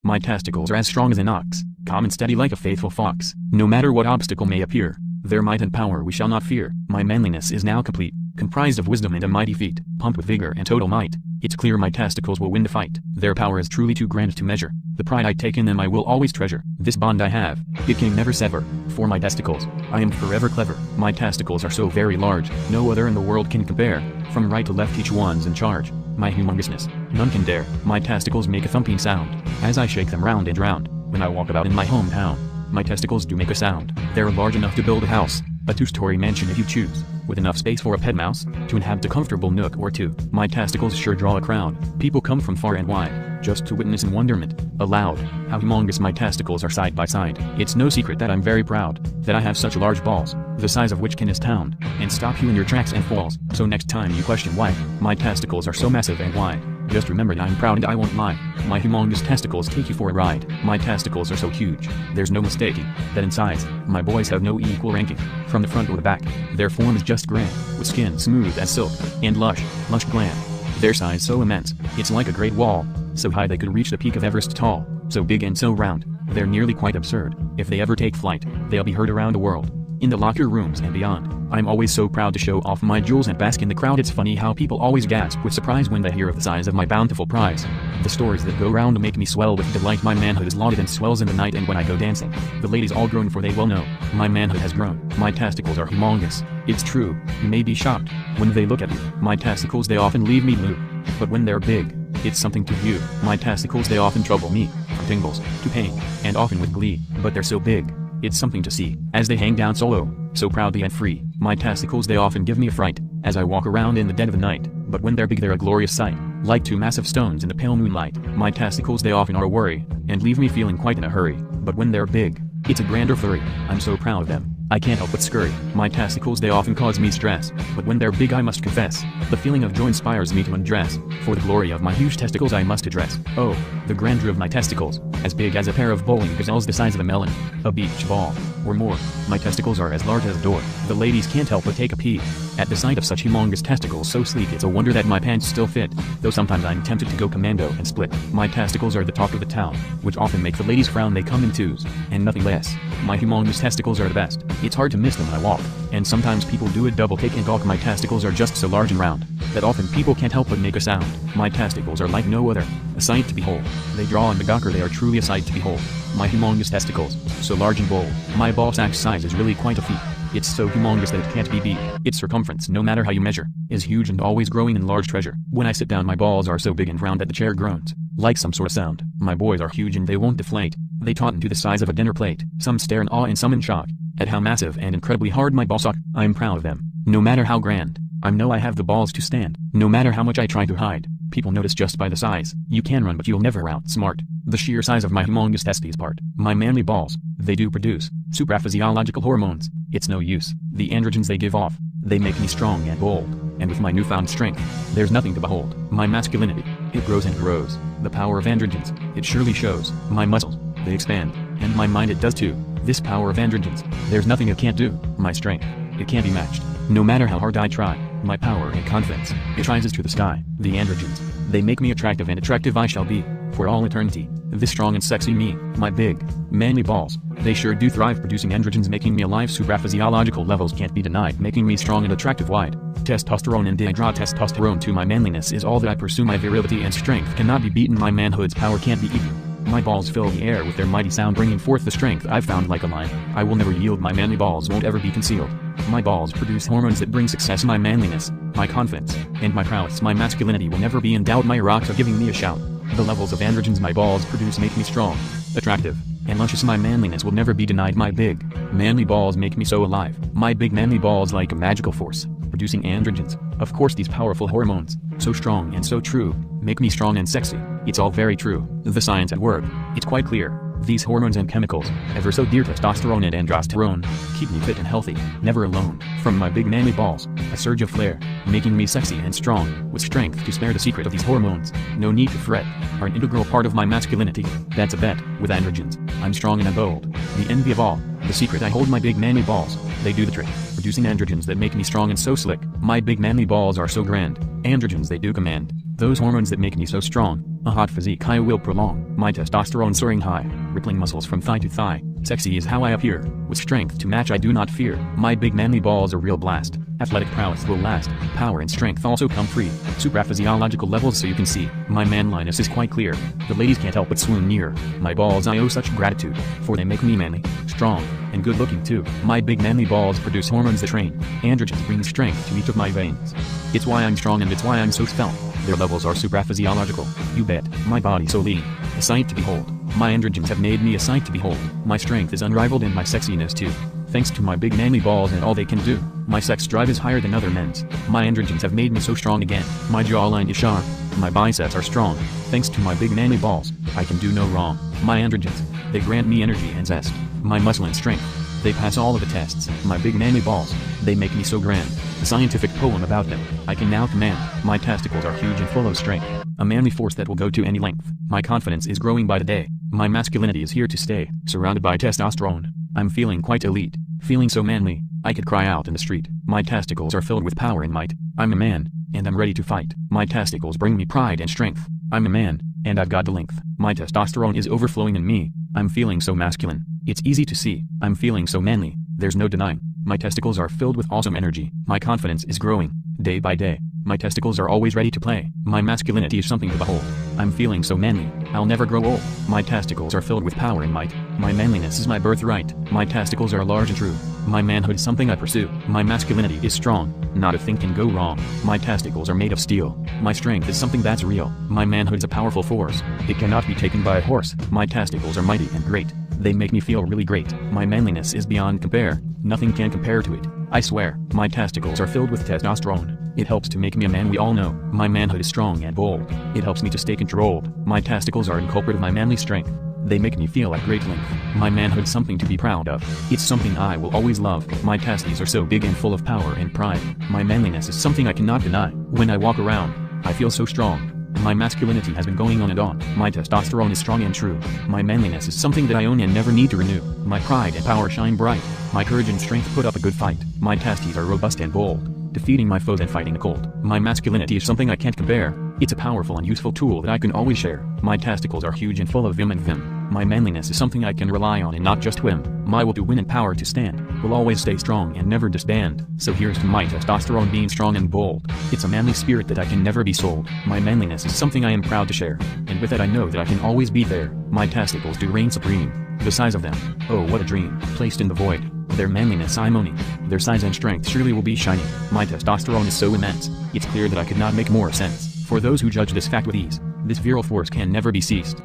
My testicles are as strong as an ox, calm and steady like a faithful fox. No matter what obstacle may appear, their might and power we shall not fear. My manliness is now complete, comprised of wisdom and a mighty feet, pumped with vigor and total might. It's clear my testicles will win the fight. Their power is truly too grand to measure. The pride I take in them I will always treasure. This bond I have, it can never sever. For my testicles, I am forever clever. My testicles are so very large, no other in the world can compare. From right to left each one's in charge. My humongousness, none can dare. My testicles make a thumping sound, as I shake them round and round. When I walk about in my hometown, my testicles do make a sound. They're large enough to build a house, a 2-story mansion if you choose, with enough space for a pet mouse, to inhabit a comfortable nook or two. My testicles sure draw a crowd. People come from far and wide, just to witness in wonderment, aloud, how humongous my testicles are side by side. It's no secret that I'm very proud, that I have such large balls, the size of which can astound, and stop you in your tracks and falls. So next time you question why my testicles are so massive and wide, just remember that I'm proud and I won't lie. My humongous testicles take you for a ride. My testicles are so huge, there's no mistaking that in size, my boys have no equal ranking. From the front or the back, their form is just grand, with skin smooth as silk, and lush gland. Their size so immense, it's like a great wall, so high they could reach the peak of Everest tall, so big and so round, they're nearly quite absurd. If they ever take flight, they'll be heard around the world, in the locker rooms and beyond. I'm always so proud to show off my jewels and bask in the crowd. It's funny how people always gasp with surprise when they hear of the size of my bountiful prize. The stories that go round make me swell with delight. My manhood is lauded and swells in the night, and when I go dancing, the ladies all groan, for they well know my manhood has grown. My testicles are humongous. It's true, you may be shocked when they look at you. My testicles, they often leave me blue, but when they're big, it's something to view. My testicles, they often trouble me, from tingles to pain, and often with glee, but they're so big, it's something to see, as they hang down so low, so proudly and free. My testicles, they often give me a fright, as I walk around in the dead of the night, but when they're big they're a glorious sight, like two massive stones in the pale moonlight. My testicles, they often are a worry, and leave me feeling quite in a hurry, but when they're big, it's a grander flurry. I'm so proud of them, I can't help but scurry. My testicles, they often cause me stress, but when they're big I must confess, the feeling of joy inspires me to undress. For the glory of my huge testicles I must address. Oh, the grandeur of my testicles, as big as a pair of bowling gazelles the size of a melon, a beach ball, or more. My testicles are as large as a door. The ladies can't help but take a peek at the sight of such humongous testicles so sleek. It's a wonder that my pants still fit, though sometimes I'm tempted to go commando and split. My testicles are the talk of the town, which often make the ladies frown. They come in twos, and nothing less. My humongous testicles are the best. It's hard to miss them when I walk, and sometimes people do a double take and talk. My testicles are just so large and round, that often people can't help but make a sound. My testicles are like no other, a sight to behold. They draw on the gawker, they are truly a sight to behold. My humongous testicles, so large and bold. My ball sack size is really quite a feat. It's so humongous that it can't be beat. Its circumference, no matter how you measure, is huge and always growing in large treasure. When I sit down my balls are so big and round that the chair groans, like some sort of sound. My boys are huge and they won't deflate. They tauten to the size of a dinner plate. Some stare in awe and some in shock, at how massive and incredibly hard my balls are. I'm proud of them, no matter how grand. I know I have the balls to stand, no matter how much I try to hide. People notice just by the size. You can run but you'll never outsmart the sheer size of my humongous testes part. My manly balls, they do produce supraphysiological hormones. It's no use, the androgens they give off, they make me strong and bold, and with my newfound strength, there's nothing to behold. My masculinity, it grows and grows. The power of androgens, it surely shows. My muscles, they expand, and my mind, it does too. This power of androgens, there's nothing it can't do. My strength, it can't be matched, no matter how hard I try. My power and confidence, it rises to the sky. The androgens, they make me attractive, and attractive I shall be, for all eternity. This strong and sexy me, my big, manly balls, they sure do thrive producing androgens, making me alive. Supraphysiological levels can't be denied, making me strong and attractive. Wide testosterone and dihydrotestosterone to my manliness is all that I pursue. My virility and strength cannot be beaten. My manhood's power can't be eaten. My balls fill the air with their mighty sound, bringing forth the strength I've found like a lion. I will never yield. My manly balls won't ever be concealed. My balls produce hormones that bring success. My manliness, my confidence, and my prowess, my masculinity will never be in doubt. My rocks are giving me a shout. The levels of androgens my balls produce make me strong, attractive, and luscious. My manliness will never be denied. My big, manly balls make me so alive. My big manly balls like a magical force, producing androgens. Of course these powerful hormones, so strong and so true, make me strong and sexy. It's all very true. The science at work, it's quite clear. These hormones and chemicals, ever so dear testosterone and androsterone, keep me fit and healthy, never alone. From my big manly balls, a surge of flair, making me sexy and strong, with strength to spare. The secret of these hormones, no need to fret, are an integral part of my masculinity. That's a bet. With androgens, I'm strong and I'm bold, the envy of all. The secret I hold, my big manly balls, they do the trick, producing androgens that make me strong and so slick. My big manly balls are so grand, androgens they do command. Those hormones that make me so strong. A hot physique I will prolong. My testosterone soaring high. Rippling muscles from thigh to thigh. Sexy is how I appear. With strength to match I do not fear. My big manly balls a real blast. Athletic prowess will last. Power and strength also come free. Supraphysiological levels so you can see. My manliness is quite clear. The ladies can't help but swoon near. My balls I owe such gratitude. For they make me manly, strong, and good looking too. My big manly balls produce hormones that train. Androgens bring strength to each of my veins. It's why I'm strong and it's why I'm so svelte. Their levels are supraphysiological. You bet. My body so lean. A sight to behold. My androgens have made me a sight to behold. My strength is unrivaled and my sexiness too. Thanks to my big manly balls and all they can do. My sex drive is higher than other men's. My androgens have made me so strong again. My jawline is sharp. My biceps are strong. Thanks to my big manly balls, I can do no wrong. My androgens, they grant me energy and zest. My muscle and strength, they pass all of the tests. My big manly balls, they make me so grand. A scientific poem about them, I can now command. My testicles are huge and full of strength. A manly force that will go to any length. My confidence is growing by the day. My masculinity is here to stay. Surrounded by testosterone, I'm feeling quite elite. Feeling so manly, I could cry out in the street. My testicles are filled with power and might. I'm a man, and I'm ready to fight. My testicles bring me pride and strength. I'm a man, and I've got the length. My testosterone is overflowing in me. I'm feeling so masculine. It's easy to see. I'm feeling so manly. There's no denying. My testicles are filled with awesome energy. My confidence is growing, day by day. My testicles are always ready to play. My masculinity is something to behold. I'm feeling so manly. I'll never grow old. My testicles are filled with power and might. My manliness is my birthright. My testicles are large and true. My manhood is something I pursue. My masculinity is strong. Not a thing can go wrong. My testicles are made of steel. My strength is something that's real. My manhood's a powerful force. It cannot be taken by a horse. My testicles are mighty and great. They make me feel really great. My manliness is beyond compare. Nothing can compare to it. I swear. My testicles are filled with testosterone. It helps to make me a man, we all know. My manhood is strong and bold. It helps me to stay controlled. My testicles are a culprit of my manly strength. They make me feel at great length. My manhood's something to be proud of. It's something I will always love. My testes are so big and full of power and pride. My manliness is something I cannot deny. When I walk around, I feel so strong. My masculinity has been going on and on. My testosterone is strong and true. My manliness is something that I own and never need to renew. My pride and power shine bright. My courage and strength put up a good fight. My testes are robust and bold, defeating my foes and fighting the cold. My masculinity is something I can't compare. It's a powerful and useful tool that I can always share. My testicles are huge and full of vim and vim. My manliness is something I can rely on and not just whim. My will to win and power to stand will always stay strong and never disband. So here's to my testosterone being strong and bold. It's a manly spirit that I can never be sold. My manliness is something I am proud to share, and with it I know that I can always be there. My testicles do reign supreme. The size of them, oh what a dream, placed in the void. Their manliness I'm owning. Their size and strength surely will be shining. My testosterone is so immense, it's clear that I could not make more sense. For those who judge this fact with ease, this virile force can never be ceased.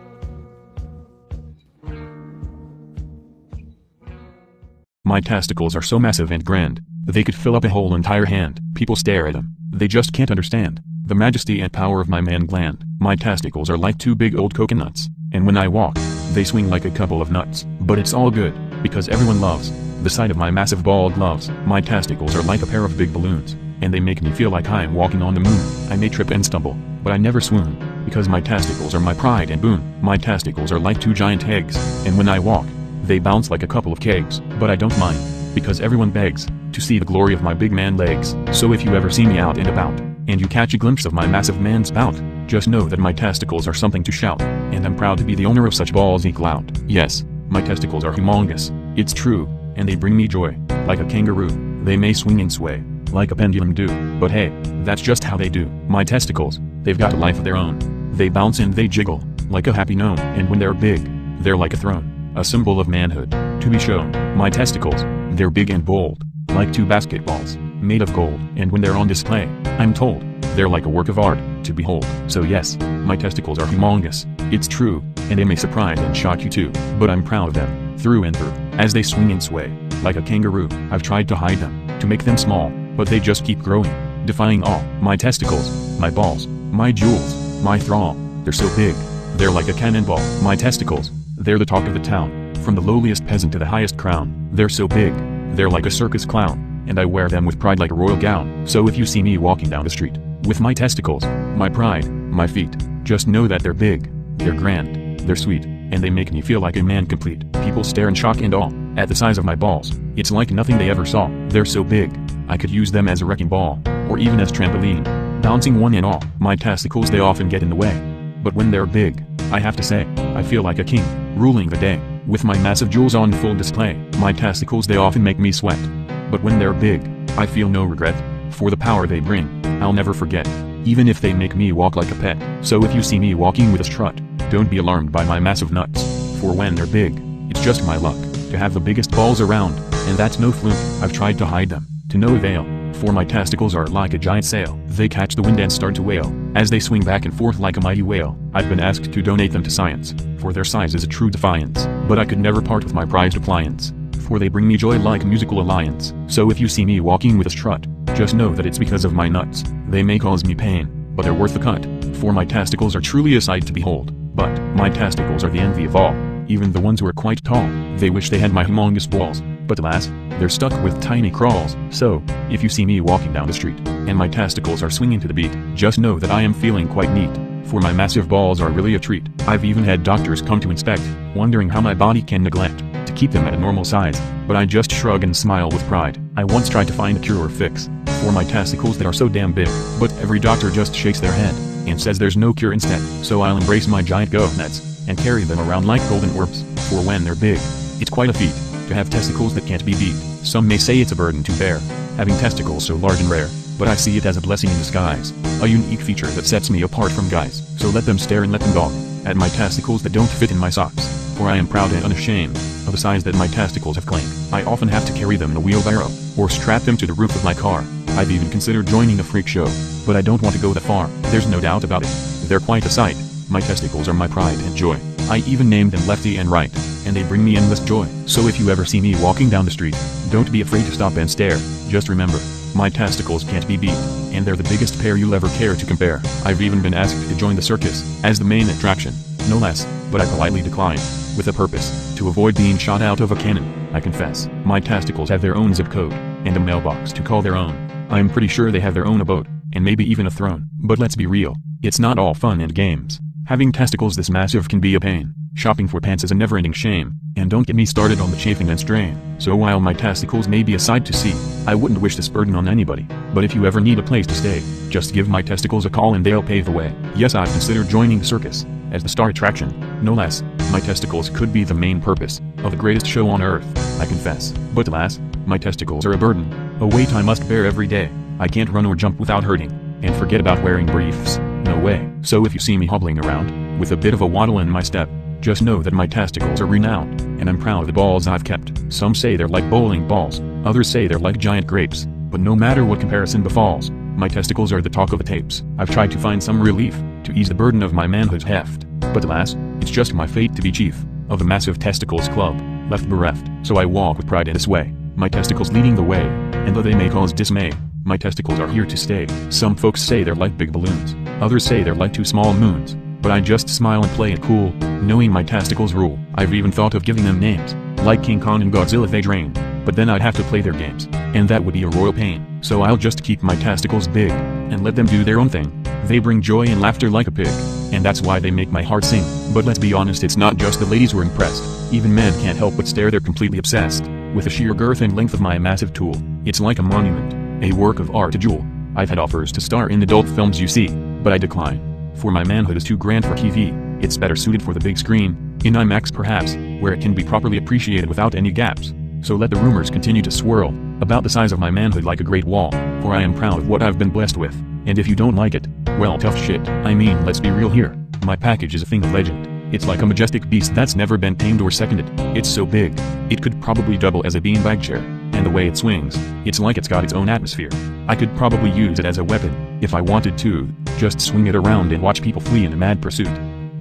My testicles are so massive and grand, they could fill up a whole entire hand. People stare at them, they just can't understand the majesty and power of my man gland. My testicles are like two big old coconuts, and when I walk, they swing like a couple of nuts. But it's all good, because everyone loves the sight of my massive bald gloves. My testicles are like a pair of big balloons, and they make me feel like I'm walking on the moon. I may trip and stumble, but I never swoon, because my testicles are my pride and boon. My testicles are like two giant eggs, and when I walk, they bounce like a couple of kegs. But I don't mind, because everyone begs to see the glory of my big man legs. So if you ever see me out and about, and you catch a glimpse of my massive man spout, just know that my testicles are something to shout, and I'm proud to be the owner of such ballsy clout. Yes, my testicles are humongous, it's true, and they bring me joy. Like a kangaroo, they may swing and sway, like a pendulum do, but hey, that's just how they do. My testicles, they've got a life of their own. They bounce and they jiggle, like a happy gnome, and when they're big, they're like a throne, a symbol of manhood, to be shown. My testicles, they're big and bold, like two basketballs, made of gold, and when they're on display, I'm told, they're like a work of art, to behold. So yes, my testicles are humongous, it's true, and they may surprise and shock you too, but I'm proud of them, through and through, as they swing and sway, like a kangaroo. I've tried to hide them, to make them small, but they just keep growing, defying all. My testicles, my balls, my jewels, my thrall, they're so big, they're like a cannonball. My testicles, they're the talk of the town, from the lowliest peasant to the highest crown. They're so big, they're like a circus clown, and I wear them with pride like a royal gown. So if you see me walking down the street, with my testicles, my pride, my feet, just know that they're big, they're grand, they're sweet, and they make me feel like a man complete. People stare in shock and awe, at the size of my balls. It's like nothing they ever saw. They're so big, I could use them as a wrecking ball, or even as trampoline. bouncing one and all. My testicles, they often get in the way. But when they're big, I have to say, I feel like a king, ruling the day. With my massive jewels on full display, my testicles, they often make me sweat. But when they're big, I feel no regret, for the power they bring, I'll never forget, even if they make me walk like a pet. So if you see me walking with a strut, don't be alarmed by my massive nuts, for when they're big, it's just my luck, to have the biggest balls around, and that's no fluke. I've tried to hide them, to no avail, for my testicles are like a giant sail. They catch the wind and start to wail, as they swing back and forth like a mighty whale. I've been asked to donate them to science, for their size is a true defiance, but I could never part with my prized appliance, for they bring me joy like a musical alliance. So if you see me walking with a strut, just know that it's because of my nuts. They may cause me pain, but they're worth the cut, for my testicles are truly a sight to behold. But my testicles are the envy of all, even the ones who are quite tall. They wish they had my humongous balls, but alas, they're stuck with tiny crawls. So, if you see me walking down the street, and my testicles are swinging to the beat, just know that I am feeling quite neat, for my massive balls are really a treat. I've even had doctors come to inspect, wondering how my body can neglect to keep them at a normal size, but I just shrug and smile with pride. I once tried to find a cure or fix for my testicles that are so damn big, but every doctor just shakes their head and says there's no cure instead. So I'll embrace my giant gonads and carry them around like golden orbs, for when they're big, it's quite a feat to have testicles that can't be beat. Some may say it's a burden to bear, having testicles so large and rare, but I see it as a blessing in disguise, a unique feature that sets me apart from guys. So let them stare and let them gawk at my testicles that don't fit in my socks, for I am proud and unashamed of the size that my testicles have claimed. I often have to carry them in a wheelbarrow, or strap them to the roof of my car. I've even considered joining a freak show, but I don't want to go that far. There's no doubt about it, they're quite a sight. My testicles are my pride and joy. I even named them Lefty and Right, and they bring me endless joy. So if you ever see me walking down the street, don't be afraid to stop and stare. Just remember, my testicles can't be beat, and they're the biggest pair you'll ever care to compare. I've even been asked to join the circus, as the main attraction, no less, but I politely declined, with a purpose, to avoid being shot out of a cannon. I confess, my testicles have their own zip code, and a mailbox to call their own. I'm pretty sure they have their own abode, and maybe even a throne. But let's be real, it's not all fun and games. Having testicles this massive can be a pain. Shopping for pants is a never-ending shame, and don't get me started on the chafing and strain. So while my testicles may be a sight to see, I wouldn't wish this burden on anybody. But if you ever need a place to stay, just give my testicles a call and they'll pave the way. Yes, I've considered joining the circus, as the star attraction, no less. My testicles could be the main purpose of the greatest show on earth, I confess. But alas, my testicles are a burden, a weight I must bear every day. I can't run or jump without hurting, and forget about wearing briefs. No way. So if you see me hobbling around, with a bit of a waddle in my step, just know that my testicles are renowned, and I'm proud of the balls I've kept. Some say they're like bowling balls, others say they're like giant grapes, but no matter what comparison befalls, my testicles are the talk of the tapes. I've tried to find some relief, to ease the burden of my manhood's heft, but alas, it's just my fate to be chief of the massive testicles club, left bereft. So I walk with pride in this way, my testicles leading the way, and though they may cause dismay, my testicles are here to stay. Some folks say they're like big balloons, others say they're like two small moons, but I just smile and play it cool, knowing my testicles rule. I've even thought of giving them names, like King Kong and Godzilla if they drain, but then I'd have to play their games, and that would be a royal pain. So I'll just keep my testicles big, and let them do their own thing. They bring joy and laughter like a pig, and that's why they make my heart sing. But let's be honest, it's not just the ladies who are impressed, even men can't help but stare. They're completely obsessed with the sheer girth and length of my massive tool. It's like a monument, a work of art, a jewel. I've had offers to star in adult films you see, but I decline, for my manhood is too grand for TV. It's better suited for the big screen, in IMAX perhaps, where it can be properly appreciated without any gaps. So let the rumors continue to swirl about the size of my manhood like a great wall, for I am proud of what I've been blessed with, and if you don't like it, well, tough shit. I mean, let's be real here, my package is a thing of legend. It's like a majestic beast that's never been tamed or seconded. It's so big, it could probably double as a beanbag chair, and the way it swings, it's like it's got its own atmosphere. I could probably use it as a weapon, if I wanted to, just swing it around and watch people flee in a mad pursuit.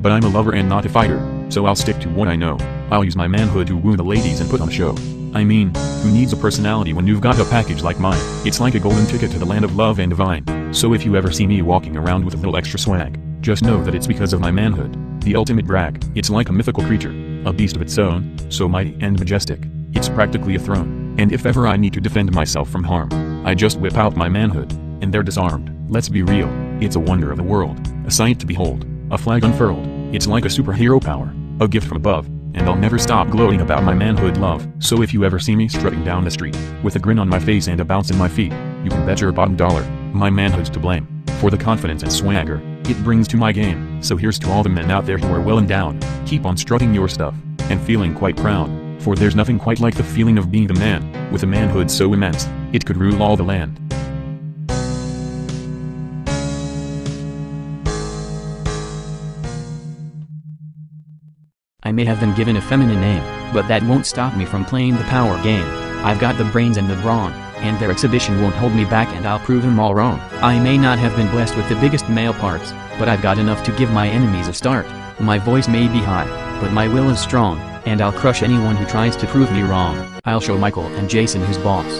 But I'm a lover and not a fighter, so I'll stick to what I know. I'll use my manhood to woo the ladies and put on a show. I mean, who needs a personality when you've got a package like mine? It's like a golden ticket to the land of love and divine. So if you ever see me walking around with a little extra swag, just know that it's because of my manhood, the ultimate brag. It's like a mythical creature, a beast of its own, so mighty and majestic, it's practically a throne. And if ever I need to defend myself from harm, I just whip out my manhood, and they're disarmed. Let's be real, it's a wonder of the world, a sight to behold, a flag unfurled. It's like a superhero power, a gift from above, and I'll never stop gloating about my manhood love. So if you ever see me strutting down the street, with a grin on my face and a bounce in my feet, you can bet your bottom dollar, my manhood's to blame, for the confidence and swagger it brings to my game. So here's to all the men out there who are well endowed. Keep on strutting your stuff, and feeling quite proud, for there's nothing quite like the feeling of being the man, with a manhood so immense, it could rule all the land. I may have been given a feminine name, but that won't stop me from playing the power game. I've got the brains and the brawn, and their exhibition won't hold me back, and I'll prove them all wrong. I may not have been blessed with the biggest male parts, but I've got enough to give my enemies a start. My voice may be high, but my will is strong, and I'll crush anyone who tries to prove me wrong. I'll show Michael and Jason who's boss.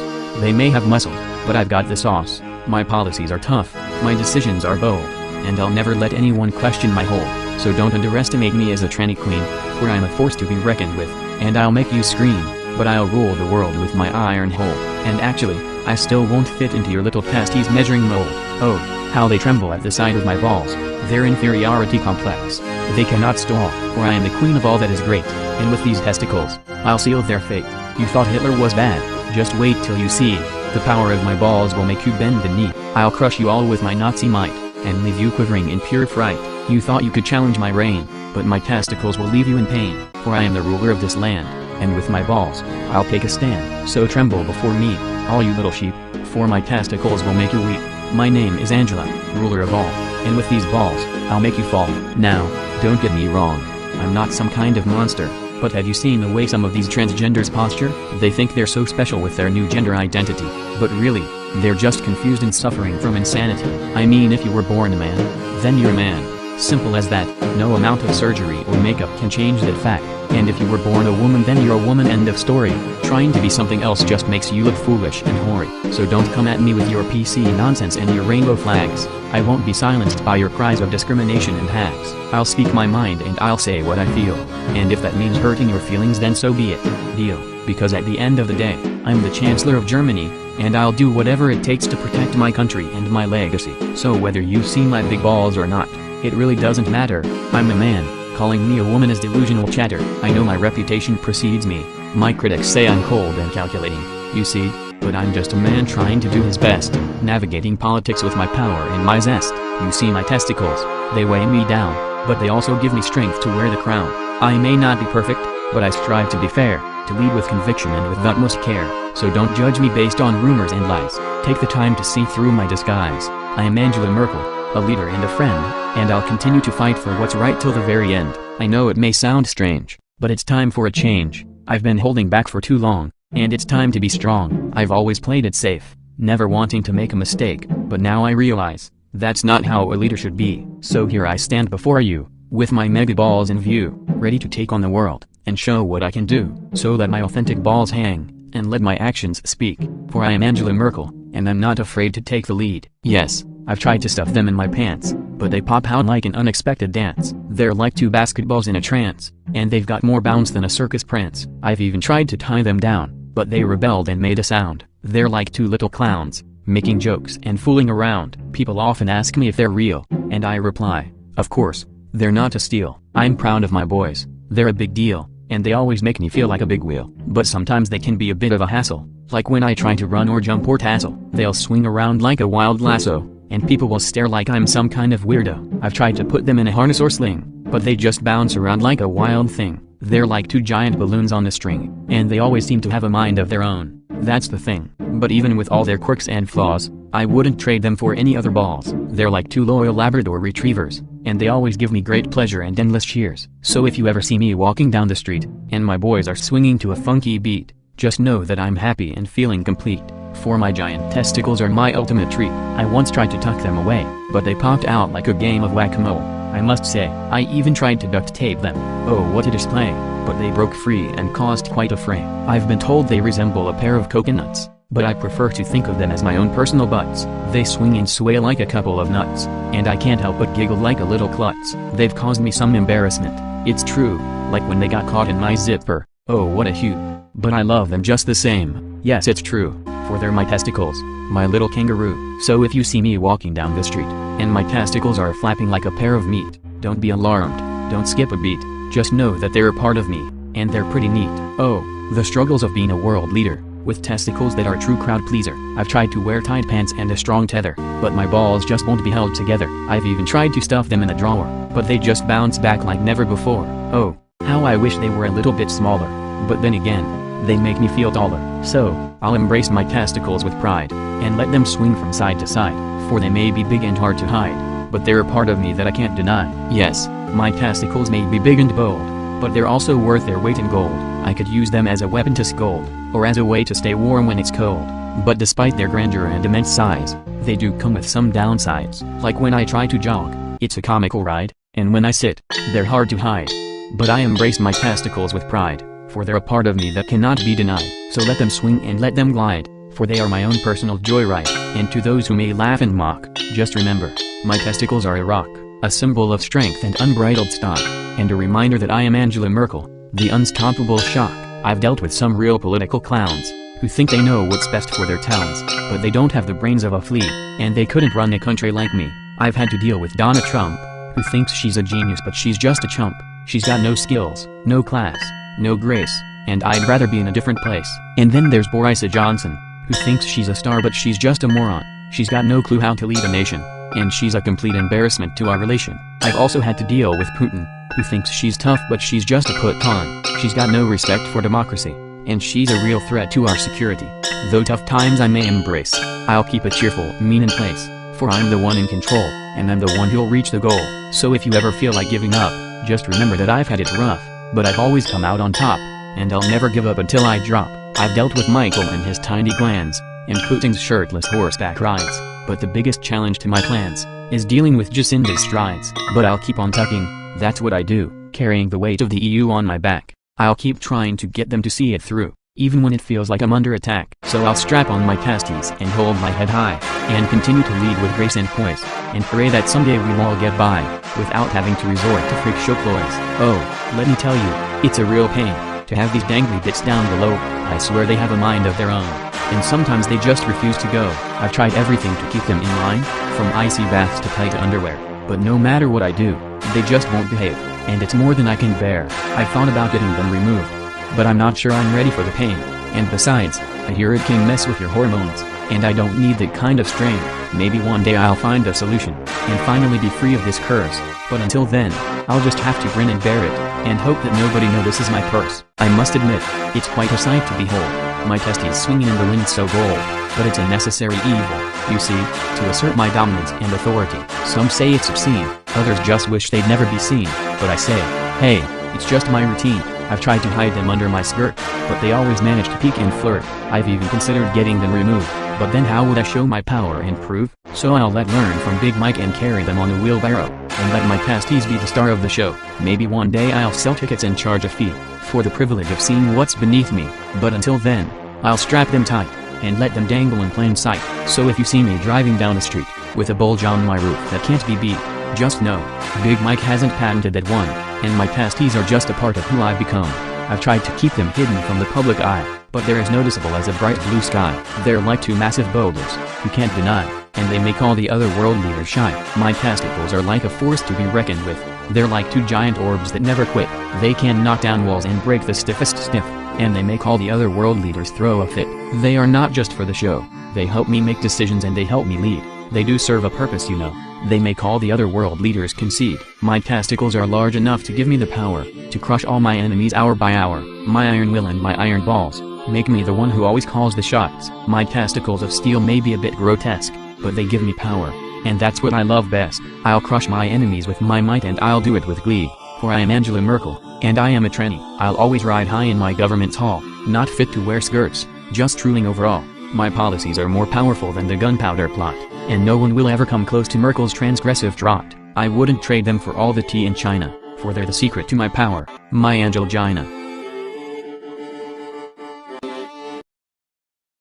They may have muscle, but I've got the sauce. My policies are tough, my decisions are bold, and I'll never let anyone question my hold. So don't underestimate me as a tranny queen, for I'm a force to be reckoned with, and I'll make you scream, but I'll rule the world with my iron hold. And actually, I still won't fit into your little pasties measuring mold. Oh, how they tremble at the sight of my balls, their inferiority complex. They cannot stall, for I am the queen of all that is great, and with these testicles, I'll seal their fate. You thought Hitler was bad, just wait till you see. The power of my balls will make you bend the knee. I'll crush you all with my Nazi might, and leave you quivering in pure fright. You thought you could challenge my reign, but my testicles will leave you in pain, for I am the ruler of this land, and with my balls, I'll take a stand. So tremble before me, all you little sheep, for my testicles will make you weep. My name is Angela, ruler of all, and with these balls, I'll make you fall. Now, don't get me wrong, I'm not some kind of monster, but have you seen the way some of these transgenders posture? They think they're so special with their new gender identity, but really, they're just confused and suffering from insanity. I mean, if you were born a man, then you're a man. Simple as that. No amount of surgery or makeup can change that fact. And if you were born a woman, then you're a woman, end of story. Trying to be something else just makes you look foolish and hoary. So don't come at me with your PC nonsense and your rainbow flags. I won't be silenced by your cries of discrimination and hacks. I'll speak my mind and I'll say what I feel. And if that means hurting your feelings, then so be it. Deal. Because at the end of the day, I'm the Chancellor of Germany, and I'll do whatever it takes to protect my country and my legacy. So whether you see my big balls or not, it really doesn't matter. I'm a man. Calling me a woman is delusional chatter. I know my reputation precedes me. My critics say I'm cold and calculating, you see, but I'm just a man trying to do his best, navigating politics with my power and my zest. You see my testicles, they weigh me down, but they also give me strength to wear the crown. I may not be perfect, but I strive to be fair, to lead with conviction and with utmost care. So don't judge me based on rumors and lies. Take the time to see through my disguise. I am Angela Merkel, a leader and a friend, and I'll continue to fight for what's right till the very end. I know it may sound strange, but it's time for a change. I've been holding back for too long, and it's time to be strong. I've always played it safe, never wanting to make a mistake, but now I realize, that's not how a leader should be. So here I stand before you, with my mega balls in view, ready to take on the world, and show what I can do. So let my authentic balls hang, and let my actions speak, for I am Angela Merkel, and I'm not afraid to take the lead. Yes, I've tried to stuff them in my pants, but they pop out like an unexpected dance. They're like two basketballs in a trance, and they've got more bounce than a circus prance. I've even tried to tie them down, but they rebelled and made a sound. They're like two little clowns, making jokes and fooling around. People often ask me if they're real, and I reply, of course, they're not to steal. I'm proud of my boys, they're a big deal, and they always make me feel like a big wheel. But sometimes they can be a bit of a hassle, like when I try to run or jump or tassel. They'll swing around like a wild lasso, and people will stare like I'm some kind of weirdo. I've tried to put them in a harness or sling, but they just bounce around like a wild thing. They're like two giant balloons on a string, and they always seem to have a mind of their own. That's the thing. But even with all their quirks and flaws, I wouldn't trade them for any other balls. They're like two loyal Labrador retrievers, and they always give me great pleasure and endless cheers. So if you ever see me walking down the street, and my boys are swinging to a funky beat, just know that I'm happy and feeling complete. For my giant testicles are my ultimate treat. I once tried to tuck them away, but they popped out like a game of whack-a-mole. I must say, I even tried to duct tape them. Oh, what a display! But they broke free and caused quite a fray. I've been told they resemble a pair of coconuts, but I prefer to think of them as my own personal butts. They swing and sway like a couple of nuts, and I can't help but giggle like a little klutz. They've caused me some embarrassment, it's true, like when they got caught in my zipper. Oh, what a hoot. But I love them just the same. Yes, it's true, for they're my testicles, my little kangaroo. So if you see me walking down the street, and my testicles are flapping like a pair of meat, don't be alarmed, don't skip a beat, just know that they're a part of me, and they're pretty neat. Oh, the struggles of being a world leader, with testicles that are true crowd pleaser. I've tried to wear tight pants and a strong tether, but my balls just won't be held together. I've even tried to stuff them in a drawer, but they just bounce back like never before. Oh, how I wish they were a little bit smaller. But then again, they make me feel taller. So, I'll embrace my testicles with pride, and let them swing from side to side, for they may be big and hard to hide, but they're a part of me that I can't deny. Yes, my testicles may be big and bold, but they're also worth their weight in gold. I could use them as a weapon to scold, or as a way to stay warm when it's cold. But despite their grandeur and immense size, they do come with some downsides. Like when I try to jog, it's a comical ride, and when I sit, they're hard to hide. But I embrace my testicles with pride, for they're a part of me that cannot be denied. So let them swing and let them glide, for they are my own personal joyride. And to those who may laugh and mock, just remember, my testicles are a rock, a symbol of strength and unbridled stock, and a reminder that I am Angela Merkel, the unstoppable shock. I've dealt with some real political clowns, who think they know what's best for their towns, but they don't have the brains of a flea, and they couldn't run a country like me. I've had to deal with Donna Trump, who thinks she's a genius but she's just a chump. She's got no skills, no class, no grace, and I'd rather be in a different place. And then there's Boris Johnson, who thinks she's a star but she's just a moron. She's got no clue how to lead a nation, and she's a complete embarrassment to our relation. I've also had to deal with Putin, who thinks she's tough but she's just a put-on. She's got no respect for democracy, and she's a real threat to our security. Though tough times I may embrace, I'll keep a cheerful mean in place, for I'm the one in control, and I'm the one who'll reach the goal. So if you ever feel like giving up, just remember that I've had it rough, but I've always come out on top, and I'll never give up until I drop. I've dealt with Michael and his tiny glands, and Putin's shirtless horseback rides, but the biggest challenge to my plans is dealing with Jacinda's strides. But I'll keep on tucking, that's what I do, carrying the weight of the EU on my back. I'll keep trying to get them to see it through, even when it feels like I'm under attack. So I'll strap on my testes and hold my head high, and continue to lead with grace and poise, and pray that someday we'll all get by, without having to resort to freak show clothes. Oh, let me tell you, it's a real pain to have these dangly bits down below. I swear they have a mind of their own, and sometimes they just refuse to go. I've tried everything to keep them in line, from icy baths to tight underwear, but no matter what I do, they just won't behave, and it's more than I can bear. I've thought about getting them removed, but I'm not sure I'm ready for the pain, and besides, I hear it can mess with your hormones, and I don't need that kind of strain. Maybe one day I'll find a solution, and finally be free of this curse, but until then, I'll just have to grin and bear it, and hope that nobody notices my purse. I must admit, it's quite a sight to behold, my testes swinging in the wind so gold, but it's a necessary evil, you see, to assert my dominance and authority. Some say it's obscene, others just wish they'd never be seen, but I say, hey, it's just my routine. I've tried to hide them under my skirt, but they always manage to peek and flirt. I've even considered getting them removed, but then how would I show my power and prove? So I'll learn from Big Mike and carry them on a wheelbarrow, and let my testes be the star of the show. Maybe one day I'll sell tickets and charge a fee, for the privilege of seeing what's beneath me, but until then, I'll strap them tight, and let them dangle in plain sight. So if you see me driving down the street, with a bulge on my roof that can't be beat, just know, Big Mike hasn't patented that one, and my testes are just a part of who I've become. I've tried to keep them hidden from the public eye, but they're as noticeable as a bright blue sky. They're like two massive boulders, you can't deny, and they make all the other world leaders shy. My testicles are like a force to be reckoned with. They're like two giant orbs that never quit. They can knock down walls and break the stiffest stiff, and they make all the other world leaders throw a fit. They are not just for the show, they help me make decisions and they help me lead. They do serve a purpose, you know. They make all the other world leaders concede. My testicles are large enough to give me the power to crush all my enemies hour by hour. My iron will and my iron balls make me the one who always calls the shots. My testicles of steel may be a bit grotesque, but they give me power, and that's what I love best. I'll crush my enemies with my might, and I'll do it with glee, for I am Angela Merkel, and I am a tranny. I'll always ride high in my government's hall, not fit to wear skirts, just drooling overall. My policies are more powerful than the gunpowder plot, and no one will ever come close to Merkel's transgressive trot. I wouldn't trade them for all the tea in China, for they're the secret to my power, my Angelgina.